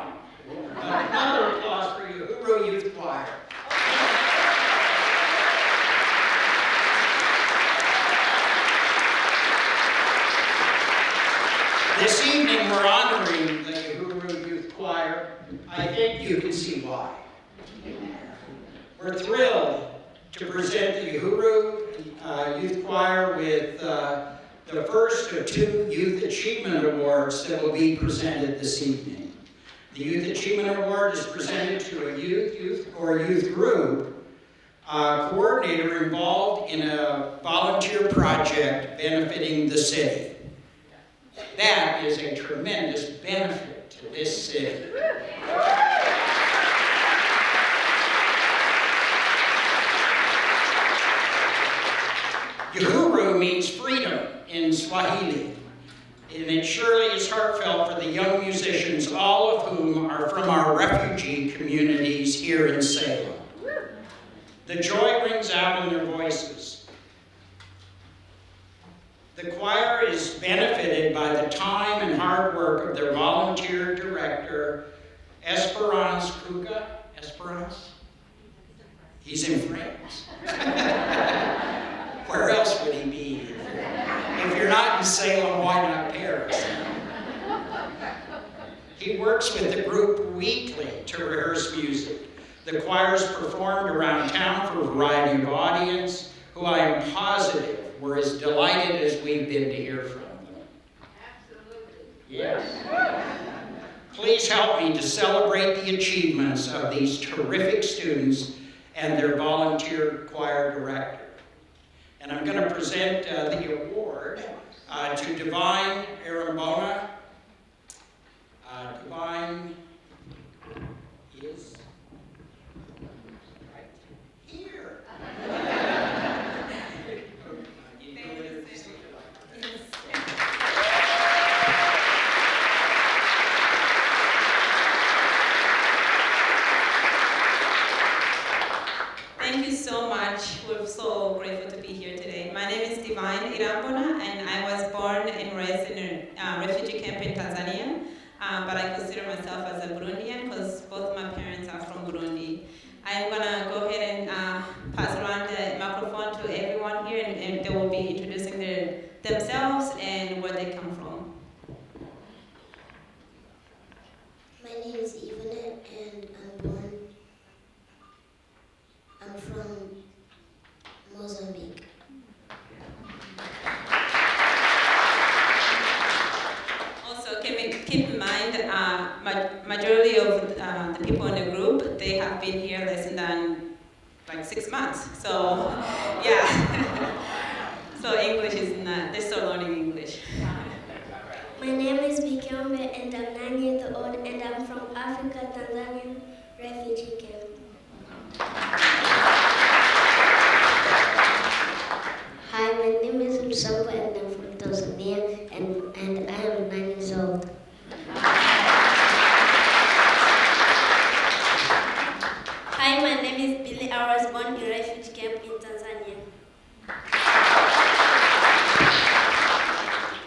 fine. Another applause for Uhuru Youth Choir. This evening we're honoring the Uhuru Youth Choir. I think you can see why. We're thrilled to present the Uhuru Youth Choir with the first of 2 Youth Achievement Awards that will be presented this evening. The Youth Achievement Award is presented to a youth group coordinator involved in a volunteer project benefiting the city. That is a tremendous benefit to this city. Uhuru means freedom in Swahili, and it surely is heartfelt for the young musicians, all of whom are from our refugee communities here in Salem. The joy rings out in their voices. The choir is benefited by the time and hard work of their volunteer director, Esperance Kuka. Esperance? He's in France. Where else would he be? If you're not in Salem, why not Paris? He works with the group weekly to rehearse music. The choirs performed around town for a variety of audience, who I am positive were as delighted as we've been to hear from them. Absolutely. Yes. Please help me to celebrate the achievements of these terrific students and their volunteer choir director. And I'm going to present the award to Divine Arambona. Divine is right here. Thank you so much. We're so grateful to be here today. My name is Divine Irambona, and I was born and raised in a refugee camp in Tanzania, but I consider myself as a Burundian because both my parents are from Burundi. I'm going to go ahead and pass around the microphone to everyone here, and they will be introducing themselves and where they come from. My name is Ivana, and I'm from Mozambique. Also, keep in mind, majority of the people in the group, they have been here less than like 6 months. So, yeah. So English is not, they're still learning English. My name is Bikiombe, and I'm 9 years old, and I'm from Africa, Tanzania refugee camp. Hi, my name is Msamba, and I'm from Tanzania, and I am 9 years old. Hi, my name is Billy. I was born in refugee camp in Tanzania.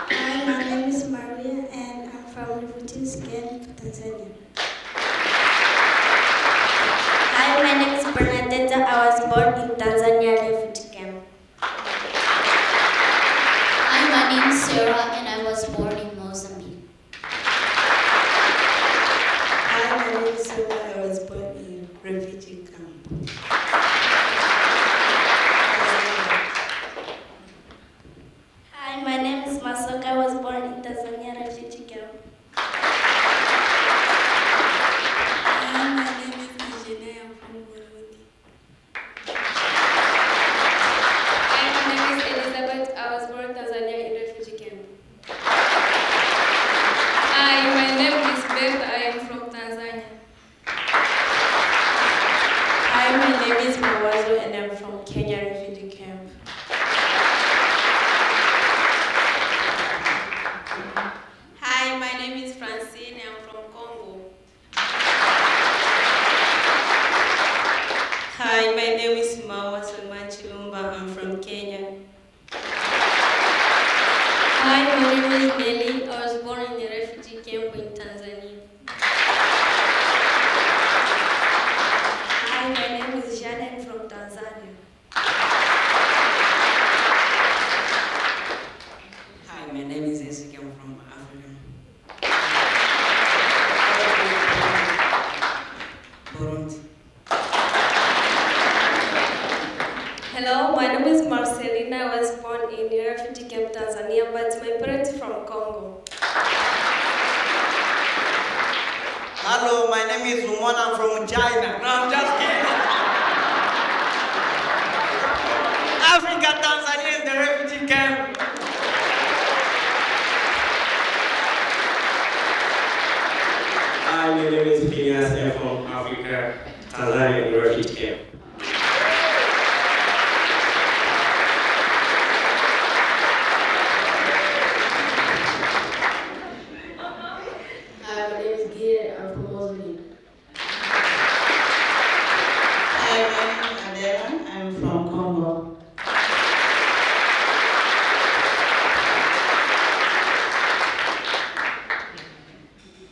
Hi, my name is Maria, and I'm from refugee camp, Tanzania. Hi, my name is Bernadetta. I was born in Tanzania refugee camp. Hi, my name is Sarah, and I was born in Mozambique. Hi, my name is Sarah. I was born in refugee camp. Hi, my name is Masoka. I was born in Tanzania refugee camp. Hi, my name is Eugenia. I'm from Burundi. Hi, my name is Elizabeth. I was born in Tanzania in refugee camp. Hi, my name is Beth. I am from Tanzania. my name is Marcelina. I was born in a refugee camp, Tanzania, but my parents from Congo. Hello, my name is Lumon. I'm from China. No, I'm just kidding. Africa, Tanzania, in the refugee camp. Hi, my name is Phineas. I'm from Africa, Tanzania, in the refugee camp. Hi, my name is Gideon. I'm from Mozambique. Hi, my name is Adela. I'm from Congo.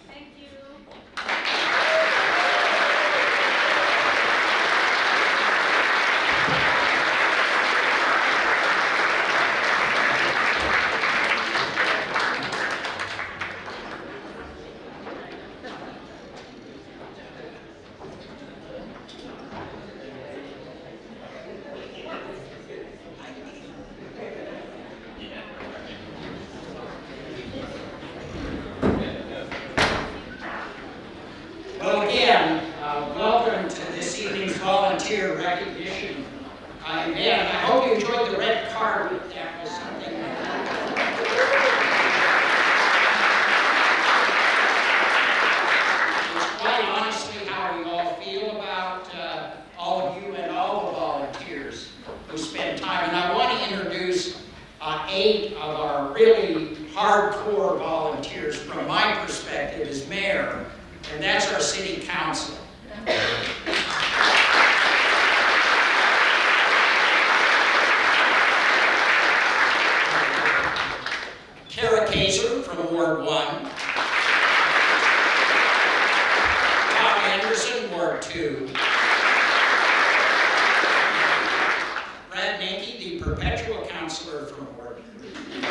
Thank you. Well, again, welcome to this evening's volunteer recognition event. I hope you enjoyed the red carpet. That was something. It's quite honestly how we all feel about all of you and all the volunteers who spend time. And I want to introduce 8 of our really hardcore volunteers from my perspective as mayor. And that's our city council. Kara Kaiser from Ward 1. Tom Anderson, Ward 2. Brad Nanke, the perpetual counselor from Ward 3.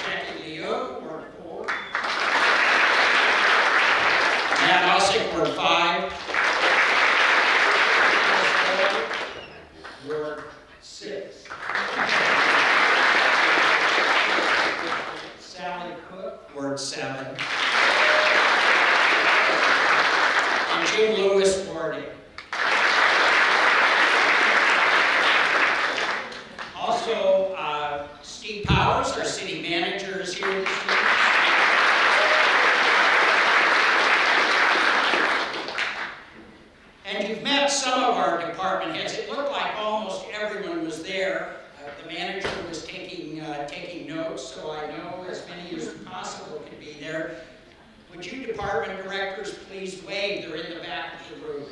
Jackie Leo, Ward 4. Matt Ossick, Ward 5. Ward 6. Sally Cook, Ward 7. And Jim Lewis, Ward 8. Also, Steve Powers, our city manager, is here this week. And you've met some of our department heads. It looked like almost everyone was there. The manager was taking notes, so I know as many as possible could be there. Would you department directors please wave? They're in the back of the room.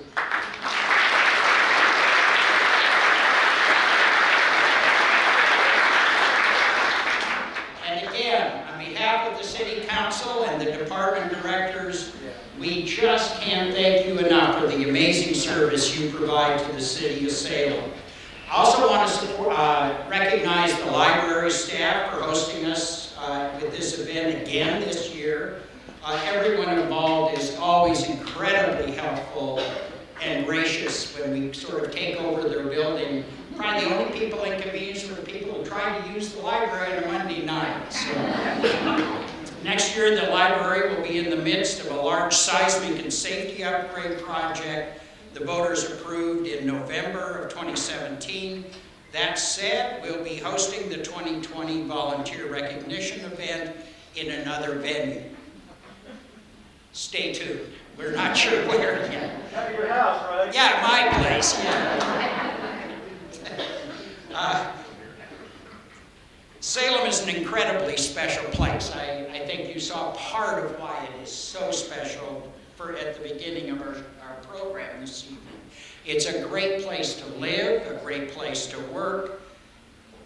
And again, on behalf of the city council and the department directors, we just can't thank you enough for the amazing service you provide to the city of Salem. I also want to recognize the library staff for hosting us with this event again this year. Everyone involved is always incredibly helpful and gracious when we sort of take over their building. Probably the only people inconvenienced were the people who tried to use the library on a Monday night. So, next year, the library will be in the midst of a large seismic and safety upgrade project the voters approved in November of 2017. That said, we'll be hosting the 2020 Volunteer Recognition event in another venue. Stay tuned. We're not sure where yet. At your house, right? Yeah, my place, yeah. Salem is an incredibly special place. I think you saw part of why it is so special at the beginning of our program this evening. It's a great place to live, a great place to work,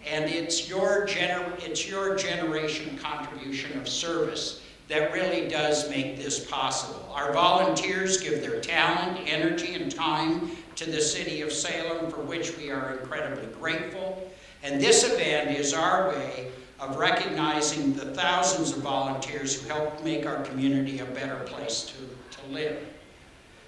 and it's your generation contribution of service that really does make this possible. Our volunteers give their talent, energy, and time to the City of Salem, for which we are incredibly grateful. And this event is our way of recognizing the thousands of volunteers who help make our community a better place to live.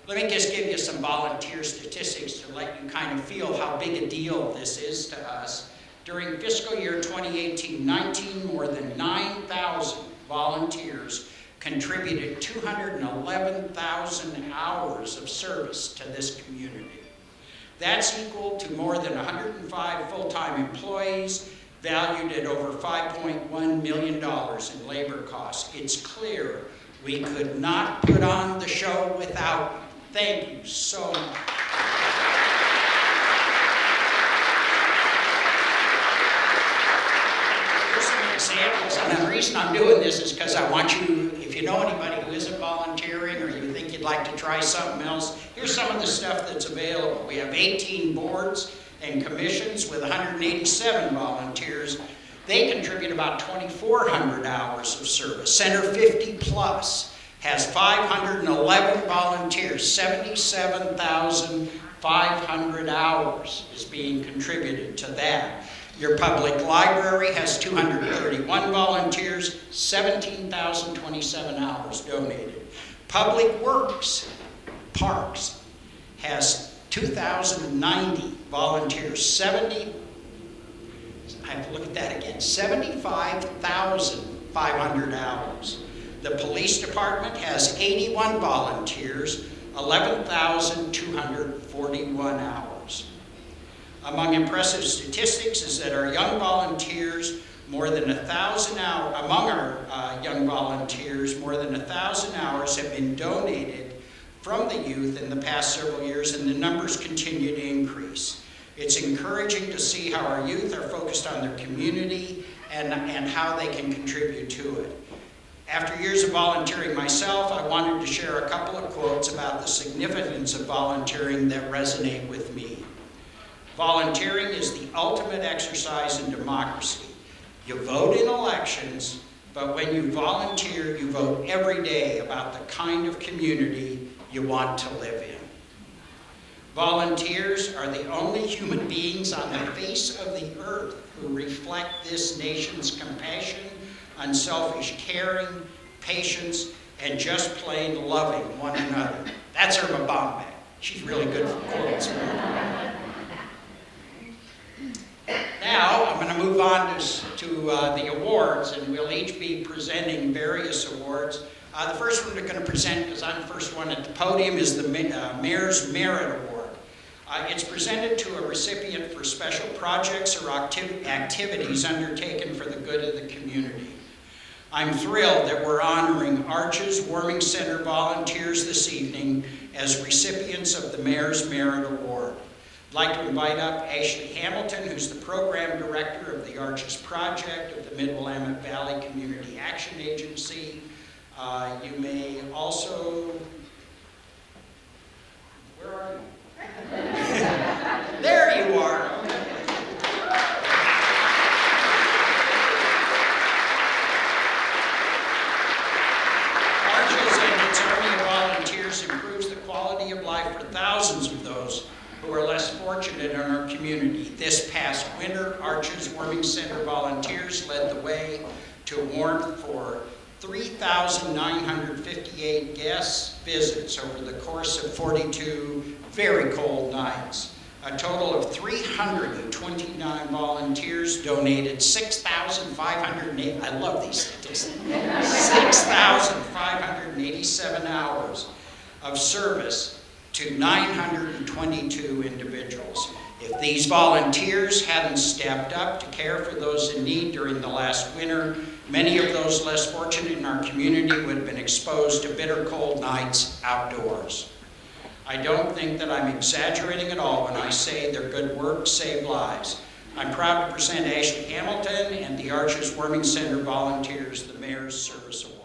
Let me just give you some volunteer statistics to let you kind of feel how big a deal this is to us. During fiscal year 2018-19, more than 9,000 volunteers contributed 211,000 hours of service to this community. That's equal to more than 105 full-time employees, valued at over $5.1 million in labor costs. It's clear we could not put on the show without you. Thank you so much. Here's some examples, and the reason I'm doing this is because I want you, if you know anybody who isn't volunteering or you think you'd like to try something else, here's some of the stuff that's available. We have 18 boards and commissions with 187 volunteers. They contribute about 2,400 hours of service. Center 50 Plus has 511 volunteers, 77,500 hours is being contributed to that. Your public library has 231 volunteers, 17,027 hours donated. Public Works, Parks, has 2,090 volunteers, I have to look at that again, 75,500 hours. The police department has 81 volunteers, 11,241 hours. Among impressive statistics is that our young volunteers, more than 1,000 hours, among our young volunteers, more than 1,000 hours have been donated from the youth in the past several years, and the numbers continue to increase. It's encouraging to see how our youth are focused on their community and how they can contribute to it. After years of volunteering myself, I wanted to share a couple of quotes about the significance of volunteering that resonate with me. Volunteering is the ultimate exercise in democracy. You vote in elections, but when you volunteer, you vote every day about the kind of community you want to live in. Volunteers are the only human beings on the face of the earth who reflect this nation's compassion, unselfish caring, patience, and just plain loving one another. That's Irma Bombay. She's really good for quotes. Now, I'm going to move on to the awards, and we'll each be presenting various awards. The first one we're going to present, because I'm the first one at the podium, is the Mayor's Merit Award. It's presented to a recipient for special projects or activities undertaken for the good of the community. I'm thrilled that we're honoring Arches Warming Center volunteers this evening as recipients of the Mayor's Merit Award. I'd like to invite up Ashley Hamilton, who's the Program Director of the Arches Project of the Mid-Willamette Valley Community Action Agency. You may also, where are you? There you are. Arches and its army of volunteers improves the quality of life for thousands of those who are less fortunate in our community. This past winter, Arches Warming Center volunteers led the way to warmth for 3,958 guest visits over the course of 42 very cold nights. A total of 329 volunteers donated 6,508, I love these statistics, 6,587 hours of service to 922 individuals. If these volunteers hadn't stepped up to care for those in need during the last winter, many of those less fortunate in our community would have been exposed to bitter cold nights outdoors. I don't think that I'm exaggerating at all when I say their good work saved lives. I'm proud to present Ashley Hamilton and the Arches Warming Center volunteers the Mayor's Service Award.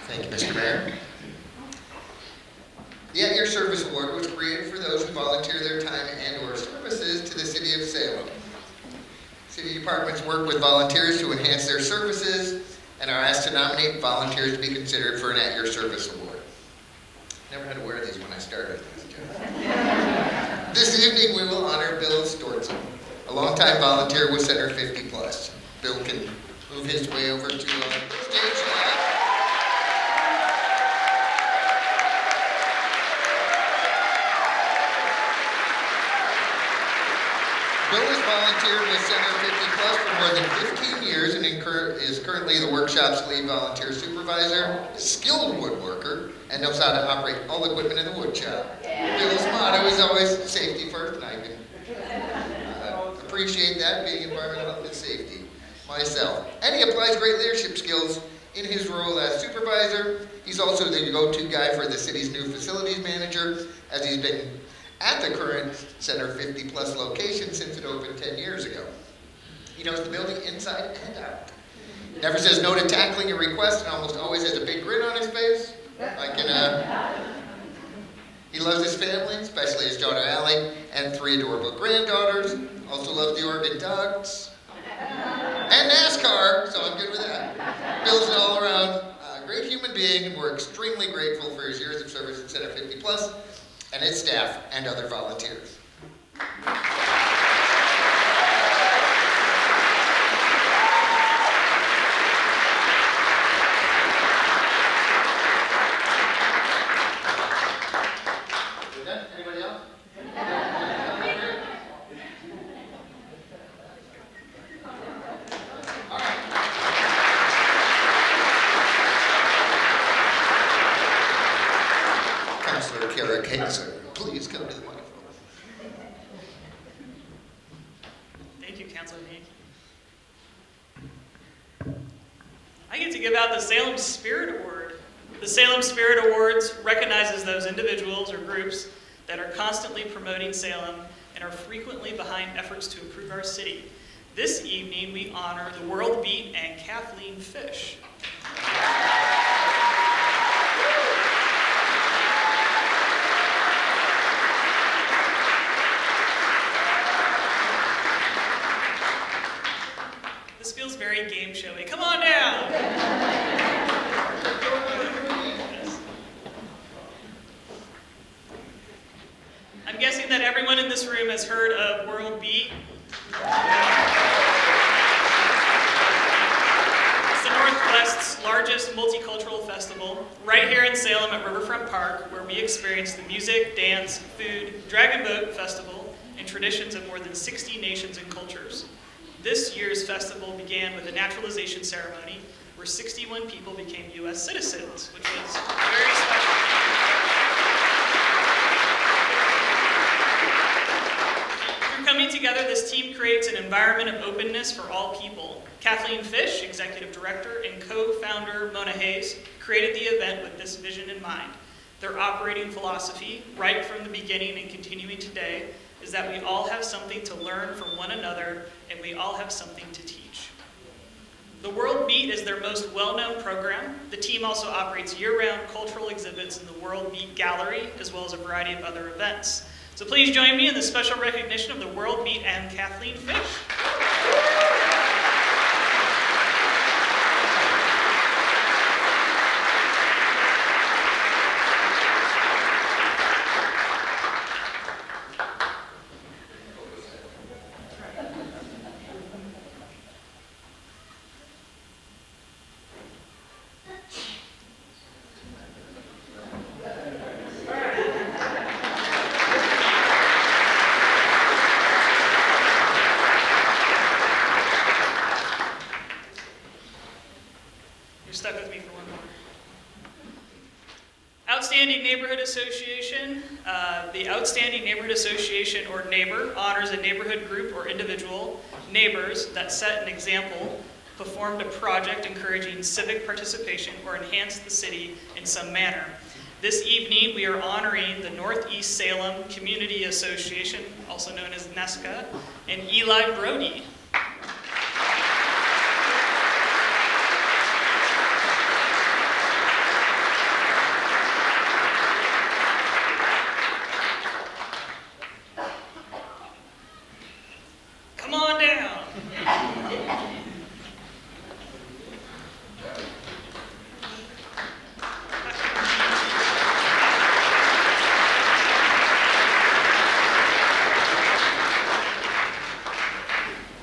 Thank you, Mr. Mayor. The At Your Service Award was created for those who volunteer their time and/or services to the City of Salem. City departments work with volunteers to enhance their services and are asked to nominate volunteers to be considered for an At Your Service Award. Never had to wear these when I started this job. This evening we will honor Bill Stortzen, a longtime volunteer with Center 50 Plus. Bill can move his way over to stage left. Bill has volunteered with Center 50 Plus for more than 15 years and is currently the workshop's lead volunteer supervisor, skilled woodworker, and knows how to operate all the equipment in the wood shop. Bill's motto is always safety first, and I can appreciate that, being environmental health and safety myself. And he applies great leadership skills in his role as supervisor. He's also the go-to guy for the city's new facilities manager, as he's been at the current Center 50 Plus location since it opened 10 years ago. He knows the building inside and out. Never says no to tackling a request and almost always has a big grin on his face. He loves his family, especially his daughter Allie and 3 adorable granddaughters. Also loves the Oregon Ducks and NASCAR, so I'm good with that. Bill's an all-around great human being, and we're extremely grateful for his years of service at Center 50 Plus and its staff and other volunteers. Anybody else? All right. Councilor Kara Kaiser, please come to the microphone. Thank you, Councilor Hank. I get to give out the Salem Spirit Award. The Salem Spirit Awards recognizes those individuals or groups that are constantly promoting Salem and are frequently behind efforts to improve our city. This evening, we honor the World Beat and Kathleen Fish. This feels very game showy. Come on down! I'm guessing that everyone in this room has heard of World Beat. It's the Northwest's largest multicultural festival, right here in Salem at Riverfront Park, where we experience the music, dance, food, dragon boat festival, and traditions of more than 60 nations and cultures. This year's festival began with a naturalization ceremony where 61 people became U.S. citizens, which was very special. Through coming together, this team creates an environment of openness for all people. Kathleen Fish, Executive Director, and co-founder Mona Hayes created the event with this vision in mind. Their operating philosophy, right from the beginning and continuing today, is that we all have something to learn from one another, and we all have something to teach. The World Beat is their most well-known program. The team also operates year-round cultural exhibits in the World Beat Gallery, as well as a variety of other events. So please join me in the special recognition of the World Beat and Kathleen Fish. Stuck with me for one more. Outstanding Neighborhood Association. The Outstanding Neighborhood Association, or NEIGHBOR, honors a neighborhood group or individual, neighbors, that set an example, performed a project encouraging civic participation, or enhanced the city in some manner. This evening, we are honoring the Northeast Salem Community Association, also known as NESCA, and Eli Brody.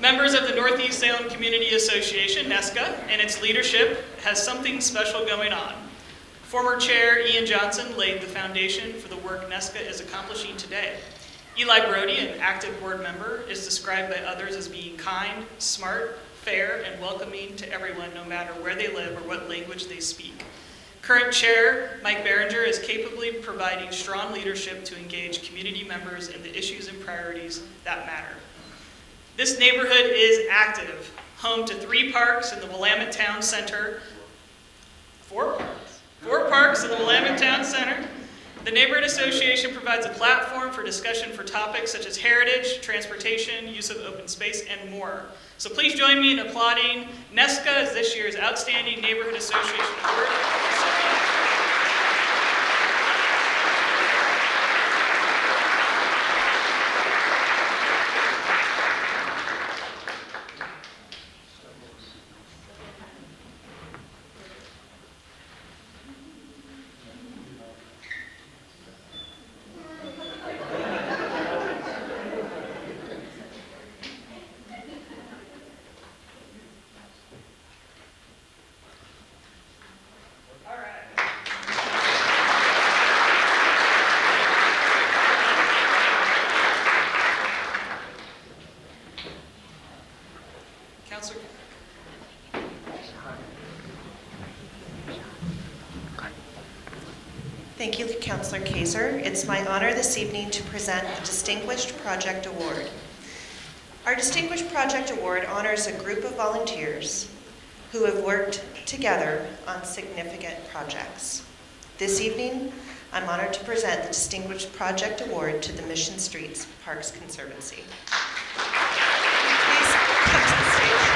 Members of the Northeast Salem Community Association, NESCA, and its leadership has something special going on. Former Chair Ian Johnson laid the foundation for the work NESCA is accomplishing today. Eli Brody, an active board member, is described by others as being kind, smart, fair, and welcoming to everyone no matter where they live or what language they speak. Current Chair Mike Behringer is capably providing strong leadership to engage community members in the issues and priorities that matter. This neighborhood is active, home to 3 parks in the Willamette Town Center, 4 parks in the Willamette Town Center. The Neighborhood Association provides a platform for discussion for topics such as heritage, transportation, use of open space, and more. So please join me in applauding NESCA as this year's Outstanding Neighborhood Association Award. Thank you, Councillor Kaiser. It's my honor this evening to present the Distinguished Project Award. Our Distinguished Project Award honors a group of volunteers who have worked together on significant projects. This evening, I'm honored to present the Distinguished Project Award to the Mission Streets Parks Conservancy. Please come to the stage.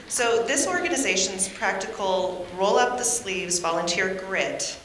So this organization's practical roll-up-the-sleeves volunteer grit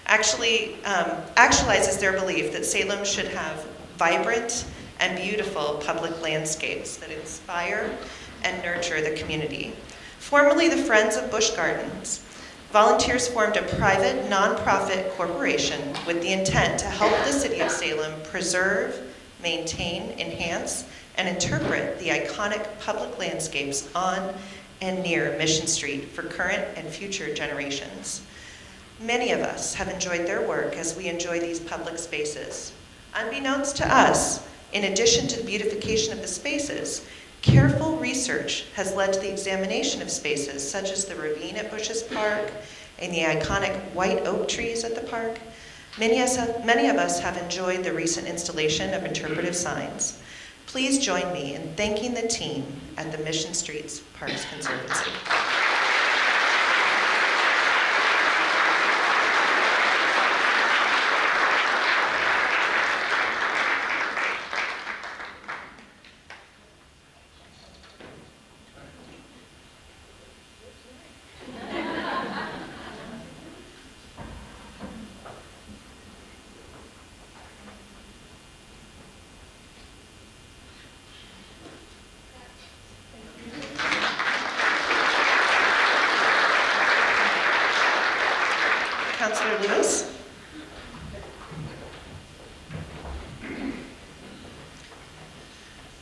actualizes their belief that Salem should have vibrant and beautiful public landscapes that inspire and nurture the community. Formerly the Friends of Busch Gardens, volunteers formed a private, nonprofit corporation with the intent to help the City of Salem preserve, maintain, enhance, and interpret the iconic public landscapes on and near Mission Street for current and future generations. Many of us have enjoyed their work as we enjoy these public spaces. Unbeknownst to us, in addition to the beautification of the spaces, careful research has led to the examination of spaces such as the ravine at Bushes Park and the iconic white oak trees at the park. Many of us have enjoyed the recent installation of interpretive signs. Please join me in thanking the team at the Mission Streets Parks Conservancy. Councillor Lewis.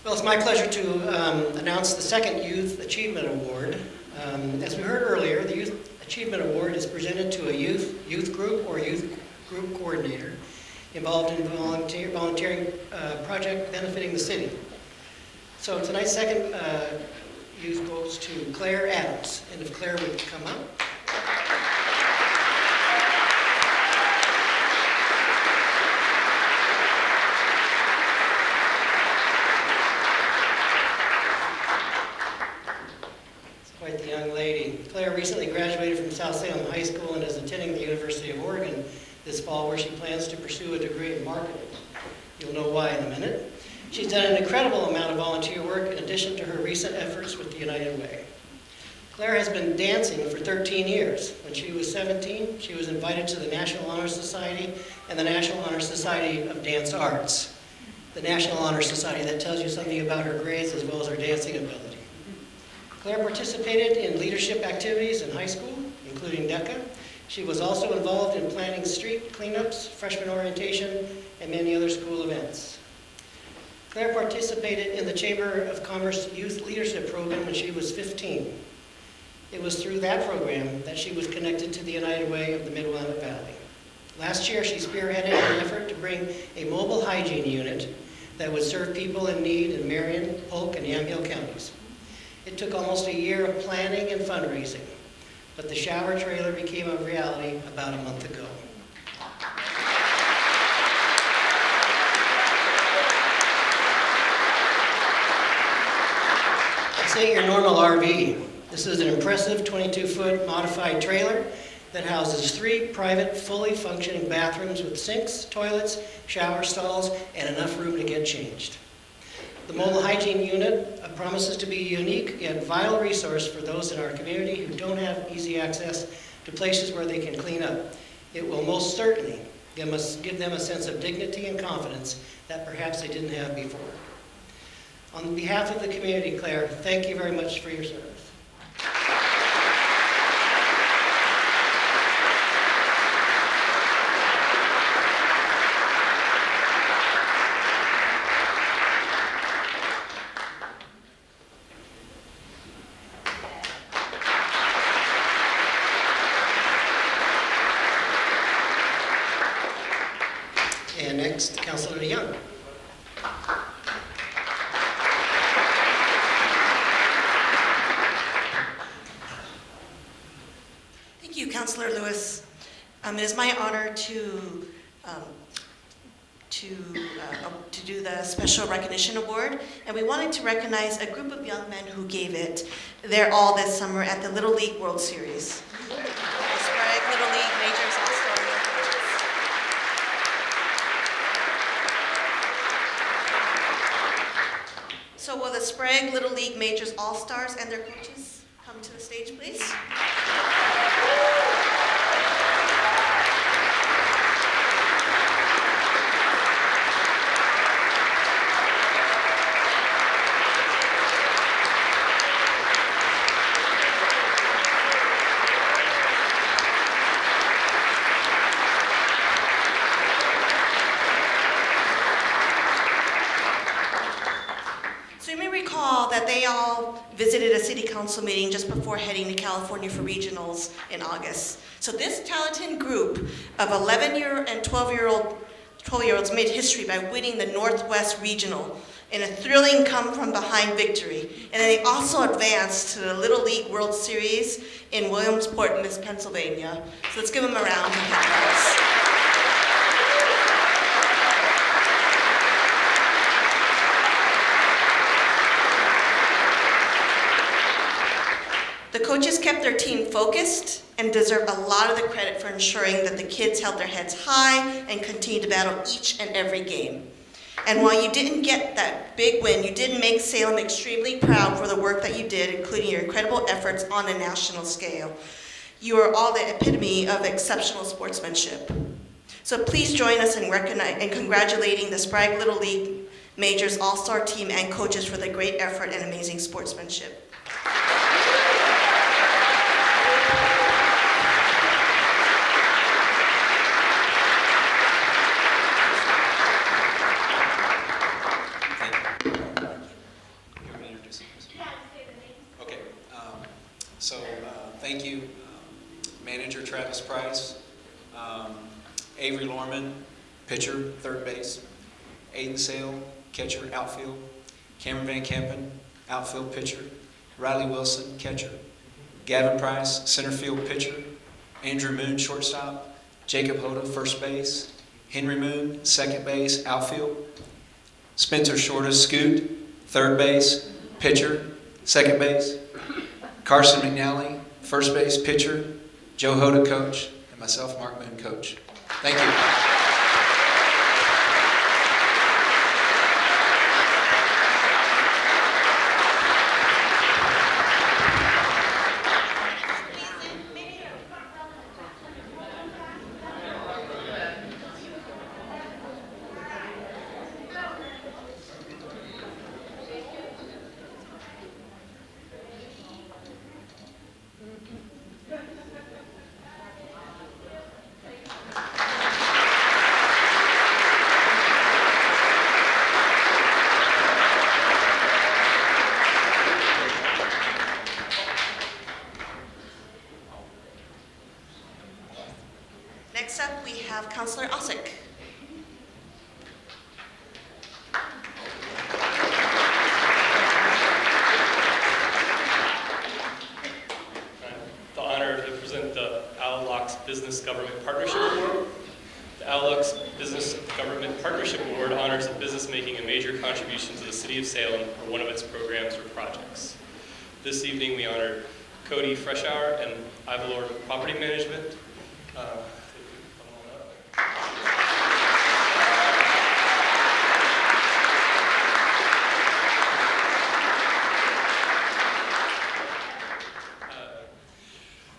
Well, it's my pleasure to announce the second Youth Achievement Award. As we heard earlier, the Youth Achievement Award is presented to a youth group or youth group coordinator involved in volunteering project benefiting the city. So tonight's second youth goes to Claire Adams, and if Claire would come up. Quite the young lady. Claire recently graduated from South Salem High School and is attending the University of Oregon this fall, where she plans to pursue a degree in marketing. You'll know why in a minute. She's done an incredible amount of volunteer work in addition to her recent efforts with the United Way. Claire has been dancing for 13 years. When she was 17, she was invited to the National Honor Society and the National Honor Society of Dance Arts. The National Honor Society, that tells you something about her grades as well as her dancing ability. Claire participated in leadership activities in high school, including DECA, She was also involved in planning street cleanups, freshman orientation, and many other school events. Claire participated in the Chamber of Commerce Youth Leadership Program when she was 15. It was through that program that she was connected to the United Way of the Mid-Willamette Valley. Last year, she spearheaded an effort to bring a mobile hygiene unit that would serve people in need in Marion, Polk, and Yamhill counties. It took almost a year of planning and fundraising, but the shower trailer became a reality about a month ago. This ain't your normal RV. This is an impressive 22-foot modified trailer that houses 3 private, fully functioning bathrooms with sinks, toilets, shower stalls, and enough room to get changed. The mobile hygiene unit promises to be a unique yet vital resource for those in our community who don't have easy access to places where they can clean up. It will most certainly give them a sense of dignity and confidence that perhaps they didn't have before. On behalf of the community, Claire, thank you very much for your service. And next, Councilor Young. Thank you, Councilor Lewis. It is my honor to do the Special Recognition Award, and we wanted to recognize a group of young men who gave it their all this summer at the Little League World Series. The Sprague Little League Majors All-Star Coaches. So will the Sprague Little League Majors All-Stars and their coaches come to the stage, please? So you may recall that they all visited a city council meeting just before heading to California for regionals in August. So this talented group of 11-year and 12-year-olds made history by winning the Northwest Regional in a thrilling come-from-behind victory. And then they also advanced to the Little League World Series in Williamsport, Pennsylvania. So let's give them a round of applause. The coaches kept their team focused and deserve a lot of the credit for ensuring that the kids held their heads high and continued to battle each and every game. And while you didn't get that big win, you did make Salem extremely proud for the work that you did, including your incredible efforts on a national scale. You are all the epitome of exceptional sportsmanship. So please join us in congratulating the Sprague Little League Majors All-Star team and coaches for the great effort and amazing sportsmanship. Thank you, Manager Travis Price, Avery Lorman, pitcher, third base, Aiden Sale, catcher, outfield, Cameron Van Kempen, outfield pitcher, Riley Wilson, catcher, Gavin Price, center field pitcher, Andrew Moon, shortstop, Jacob Hoda, first base, Henry Moon, second base, outfield, Spencer Shorta, scoot, third base, pitcher, second base, Carson McNally, first base, pitcher, Joe Hoda, coach, and myself, Mark Moon, coach. Thank you. Next up, we have Counselor Osick. The honor to present the ALLOC's Business Government Partnership Award. The ALLOC's Business Government Partnership Award honors a business making a major contribution to the City of Salem for one of its programs or projects. This evening we honor Cody Freshour and Ivalor Property Management.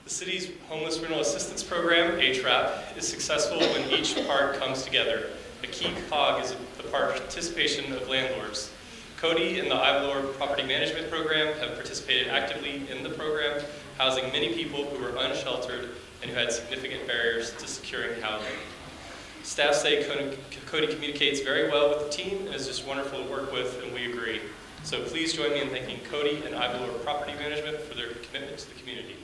The city's Homeless Rental Assistance Program, HRAP, is successful when each part comes together. A key cog is the participation of landlords. Cody and the Ivalor Property Management Program have participated actively in the program, housing many people who were unsheltered and who had significant barriers to securing housing. Staff say Cody communicates very well with the team and is just wonderful to work with, and we agree. So please join me in thanking Cody and Ivalor Property Management for their commitment to the community.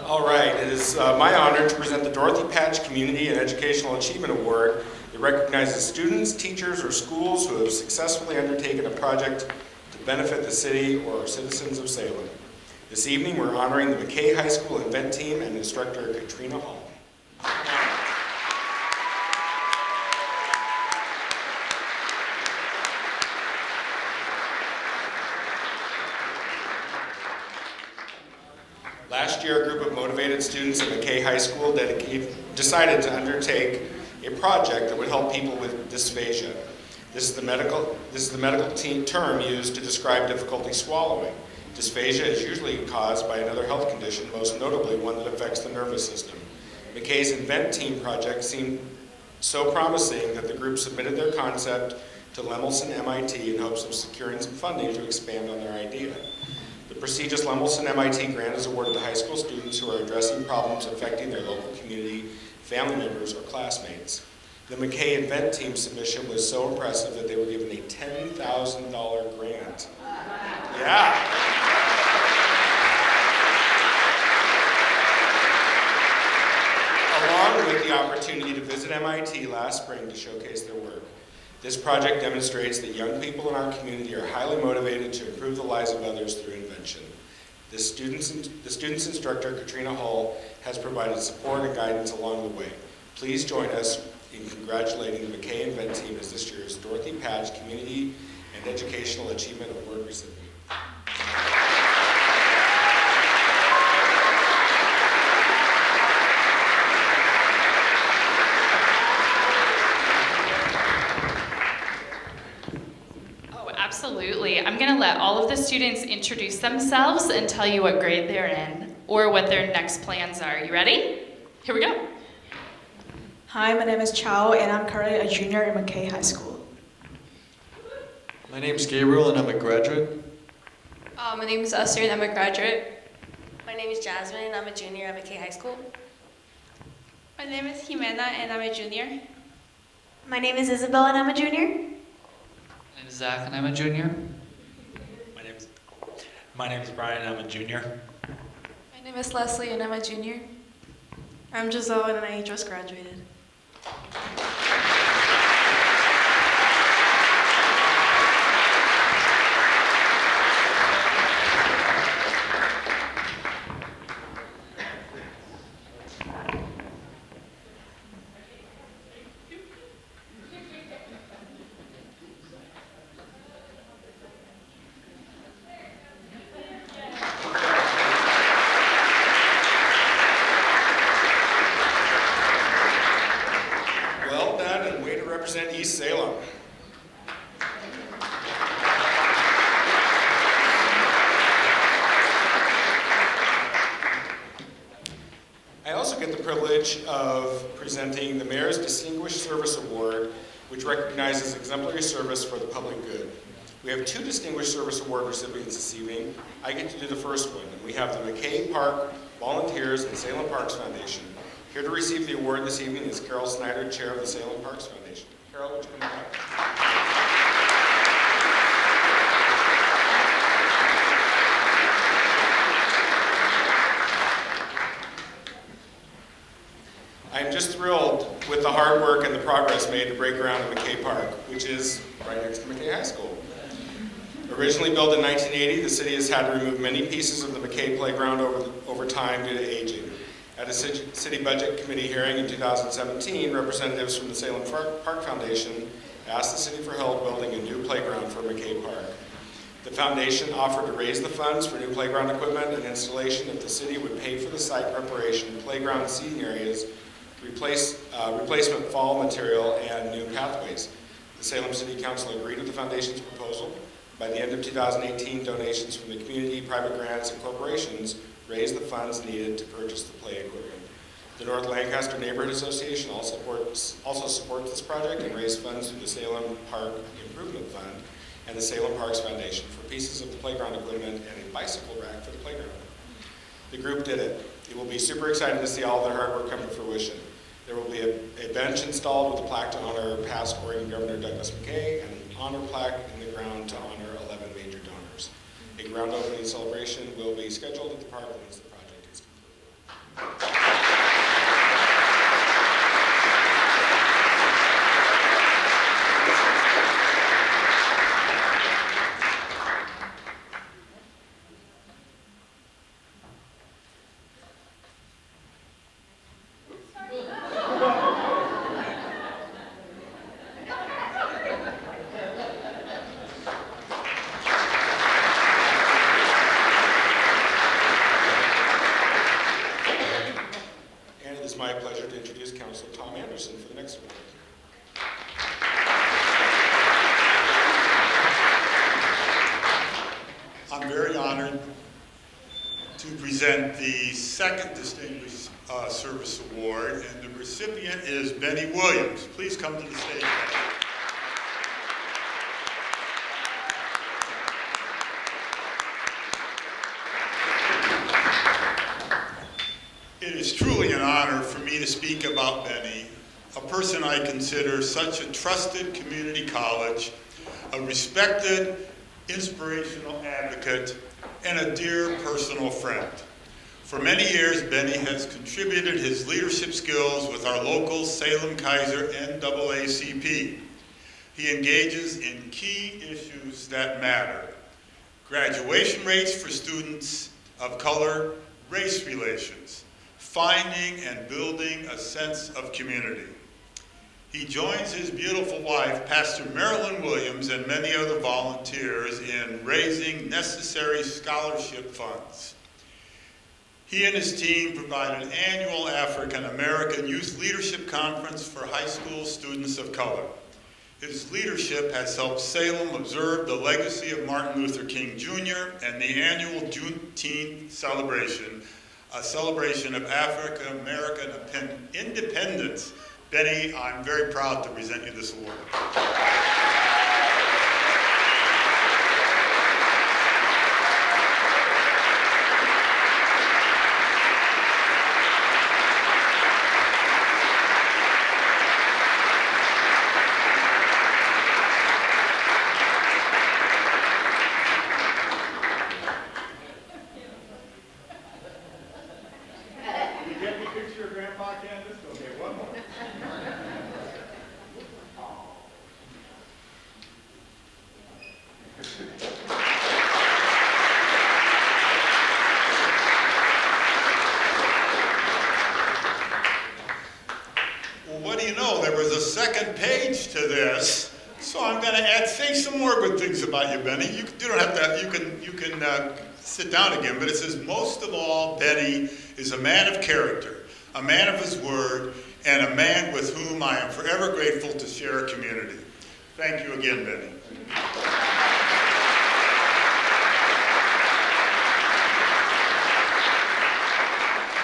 All right, it is my honor to present the Dorothy Patch Community and Educational Achievement Award. It recognizes students, teachers, or schools who have successfully undertaken a project to benefit the city or citizens of Salem. This evening, we're honoring the McKay High School event team and instructor Katrina Hall. Last year, a group of motivated students at McKay High School decided to undertake a project that would help people with dysphagia. This is the medical term used to describe difficulty swallowing. Dysphagia is usually caused by another health condition, most notably one that affects the nervous system. McKay's Invent Team project seemed so promising that the group submitted their concept to Lemelson MIT in hopes of securing some funding to expand on their idea. The prestigious Lemelson MIT grant is awarded to high school students who are addressing problems affecting their local community, family members, or classmates. The McKay Invent Team submission was so impressive that they were given a $10,000 grant. Yeah. Along with the opportunity to visit MIT last spring to showcase their work. This project demonstrates that young people in our community are highly motivated to improve the lives of others through invention. The student's instructor, Katrina Hall, has provided support and guidance along the way. Please join us in congratulating the McKay Invent Team as this year's Dorothy Patch Community and Educational Achievement Award recipient. Absolutely. I'm going to let all of the students introduce themselves and tell you what grade they're in or what their next plans are. You ready? Here we go. Hi, my name is Chao, and I'm currently a junior in McKay High School. My name is Gabriel, and I'm a graduate. My name is Esther, and I'm a graduate. My name is Jasmine, and I'm a junior at McKay High School. My name is Jimena, and I'm a junior. My name is Isabel, and I'm a junior. My name is Zach, and I'm a junior. My name is Brian, and I'm a junior. My name is Leslie, and I'm a junior. I'm Giselle, and I just graduated. East Salem. I also get the privilege of presenting the Mayor's Distinguished Service Award, which recognizes exemplary service for the public good. We have 2 Distinguished Service Award recipients this evening. I get to do the first one. And we have the McKay Park Volunteers and Salem Parks Foundation. Here to receive the award this evening is Carol Snyder, Chair of the Salem Parks Foundation. Carol, would you come back? I'm just thrilled with the hard work and the progress made to break ground in McKay Park, which is right next to McKay High School. Originally built in 1980, the city has had to remove many pieces of the McKay playground over time due to aging. At a city budget committee hearing in 2017, representatives from the Salem Park Foundation asked the city for help building a new playground for McKay Park. The foundation offered to raise the funds for new playground equipment and installation if the city would pay for the site preparation, playground seating areas, replacement fall material, and new pathways. The Salem City Council agreed with the foundation's proposal. By the end of 2018, donations from the community, private grants, and corporations raised the funds needed to purchase the play equipment. The North Lancaster Neighborhood Association also supports this project and raised funds through the Salem Park Improvement Fund and the Salem Parks Foundation for pieces of the playground equipment and a bicycle rack for the playground. The group did it. It will be super exciting to see all their hard work come to fruition. There will be a bench installed with a plaque to honor past Oregon Governor Douglas McKay and an honor plaque in the ground to honor 11 major donors. A ground opening celebration will be scheduled at the park once the project is completed. For the next one. I'm very honored to present the second Distinguished Service Award, and the recipient is Benny Williams. Please come to the stage, Benny. It is truly an honor for me to speak about Benny, a person I consider such a trusted community college, a respected, inspirational advocate, and a dear personal friend. For many years, Benny has contributed his leadership skills with our local Salem Kaiser NAACP. He engages in key issues that matter: graduation rates for students of color, race relations, finding and building a sense of community. He joins his beautiful wife, Pastor Marilyn Williams, and many other volunteers in raising necessary scholarship funds. He and his team provide an annual African American Youth Leadership Conference for high school students of color. His leadership has helped Salem observe the legacy of Martin Luther King Jr. and the annual Juneteenth celebration, a celebration of African American independence. Benny, I'm very proud to present you this award. You get the picture of Grandpa Candace? Okay, one more. Well, what do you know? There was a second page to this, so I'm going to say some more good things about you, Benny. You don't have to. You can sit down again. But it says, most of all, Benny is a man of character, a man of his word, and a man with whom I am forever grateful to share a community. Thank you again, Benny.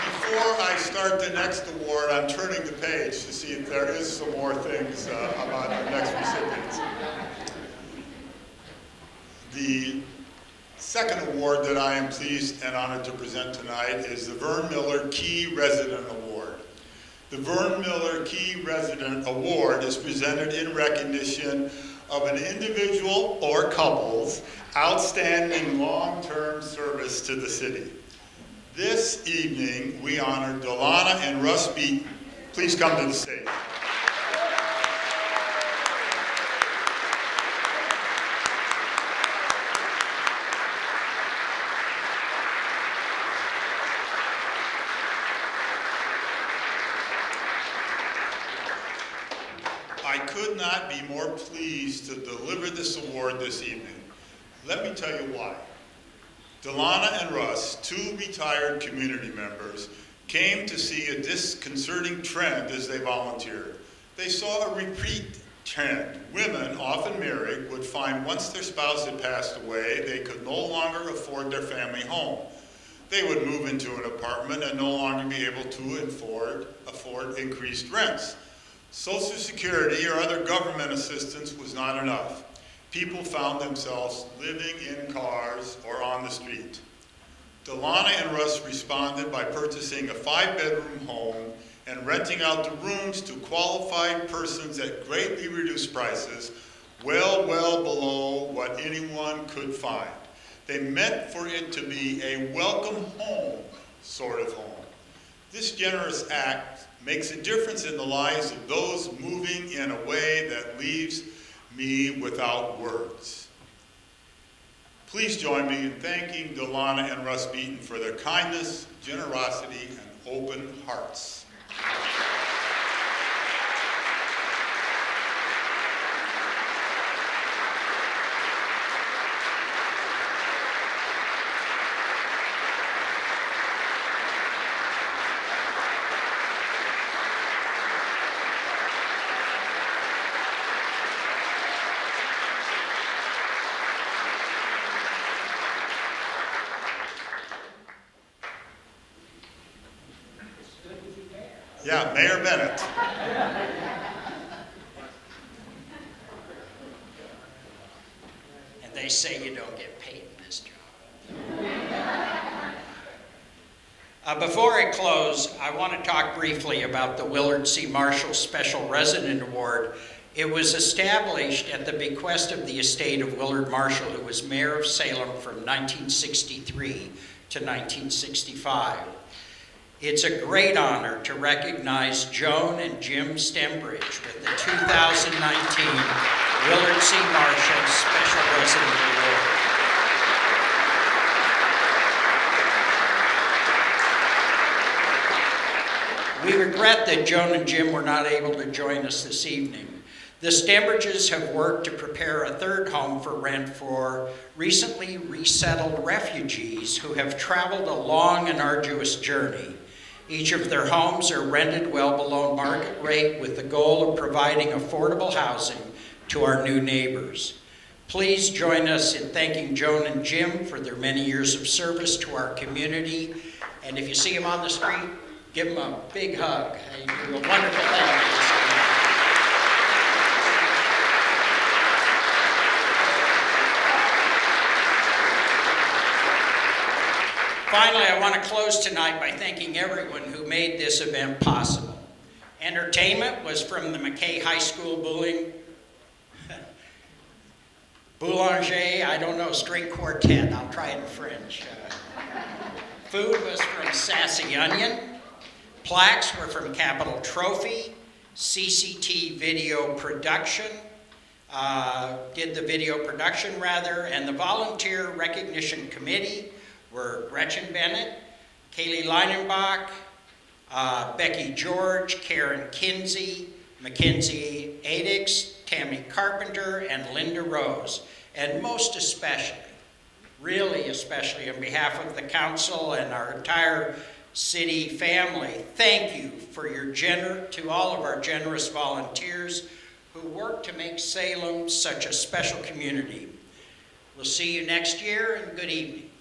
Before I start the next award, I'm turning the page to see if there is some more things about the next recipients. The second award that I am pleased and honored to present tonight is the Vern Miller Key Resident Award. The Vern Miller Key Resident Award is presented in recognition of an individual or couple's outstanding long-term service to the city. This evening, we honor Delana and Russ Beaton. Please come to the stage. I could not be more pleased to deliver this award this evening. Let me tell you why. Delana and Russ, two retired community members, came to see a disconcerting trend as they volunteered. They saw a repeat trend. Women, often married, would find once their spouse had passed away, they could no longer afford their family home. They would move into an apartment and no longer be able to afford increased rents. Social Security or other government assistance was not enough. People found themselves living in cars or on the street. Delana and Russ responded by purchasing a 5-bedroom home and renting out the rooms to qualified persons at greatly reduced prices, well below what anyone could find. They meant for it to be a welcome home sort of home. This generous act makes a difference in the lives of those moving in a way that leaves me without words. Please join me in thanking Delana and Russ Beaton for their kindness, generosity, and open hearts. Yeah, Mayor Bennett. And they say you don't get paid in this job. Before I close, I want to talk briefly about the Willard C. Marshall Special Resident Award. It was established at the bequest of the estate of Willard Marshall, who was mayor of Salem from 1963 to 1965. It's a great honor to recognize Joan and Jim Stembridge with the 2019 Willard C. Marshall Special Resident Award. We regret that Joan and Jim were not able to join us this evening. The Stembridges have worked to prepare a third home for rent for recently resettled refugees who have traveled a long and arduous journey. Each of their homes are rented well below market rate with the goal of providing affordable housing to our new neighbors. Please join us in thanking Joan and Jim for their many years of service to our community. And if you see them on the street, give them a big hug. They do a wonderful thing. Finally, I want to close tonight by thanking everyone who made this event possible. Entertainment was from the McKay High School Boulanger, I don't know, string quartet. I'll try it in French. Food was from Sassy Onion. Plaques were from Capitol Trophy. CCT Video Production did the video production, and the Volunteer Recognition Committee were Gretchen Bennett, Kaylee Leinenbach, Becky George, Karen Kinsey, Mackenzie Adix, Tammy Carpenter, and Linda Rose. And most especially, really especially on behalf of the council and our entire city family, thank you for your to all of our generous volunteers who work to make Salem such a special community. We'll see you next year, and good evening.